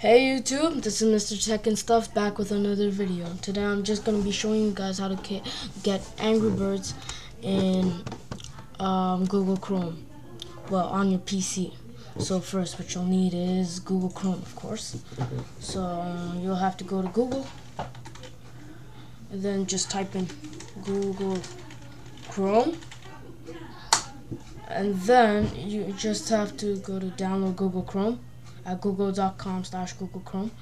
Hey YouTube, this is Mr. Tech and Stuff back with another video. Today I'm just going to be showing you guys how to get Angry Birds in Google Chrome. Well, on your PC. So first what you'll need is Google Chrome, of course. So you'll have to go to Google and then just type in Google Chrome. And then you just have to go to download Google Chrome at google.com/Google Chrome,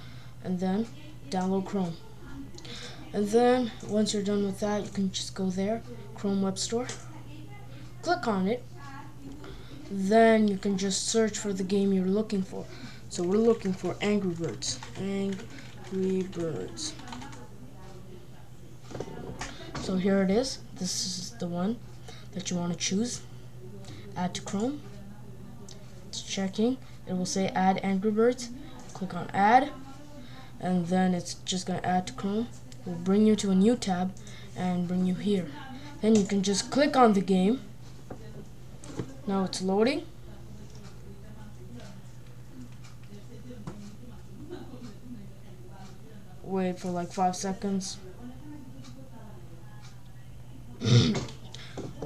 and then download Chrome. And then once you're done with that, you can just go there, Chrome Web Store, click on it. Then you can just search for the game you're looking for. So we're looking for Angry Birds. Angry Birds. So here it is. This is the one that you want to choose. Add to Chrome. It's checking. It will say add Angry Birds. Click on add, and then it's just going to add to Chrome. It will bring you to a new tab and bring you here. Then you can just click on the game. Now it's loading. Wait for like 5 seconds.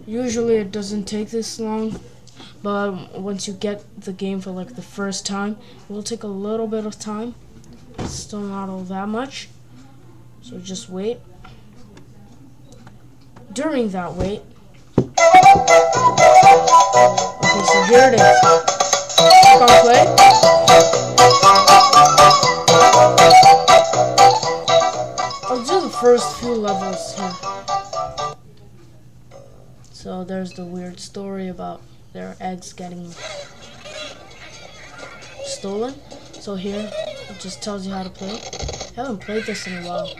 Usually it doesn't take this long, but once you get the game for like the first time, it will take a little bit of time. It's still not all that much, so just wait. During that wait, okay, so here it is. Click on play. I'll do the first few levels here. So there's the weird story about their eggs getting stolen. So here it just tells you how to play. I haven't played this in a while.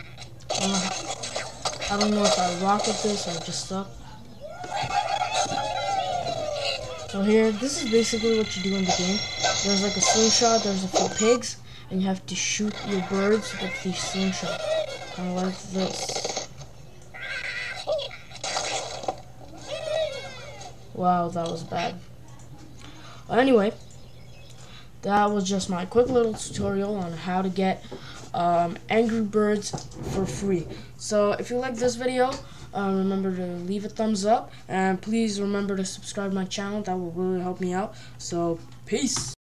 I don't know if I rock with this or just suck. So here, this is basically what you do in the game. There's like a slingshot, there's a few pigs, and you have to shoot your birds with the slingshot. Kind of like this. Wow, that was bad. Well, anyway, that was just my quick little tutorial on how to get Angry Birds for free. So if you like this video, remember to leave a thumbs up, and please remember to subscribe to my channel. That will really help me out. So peace.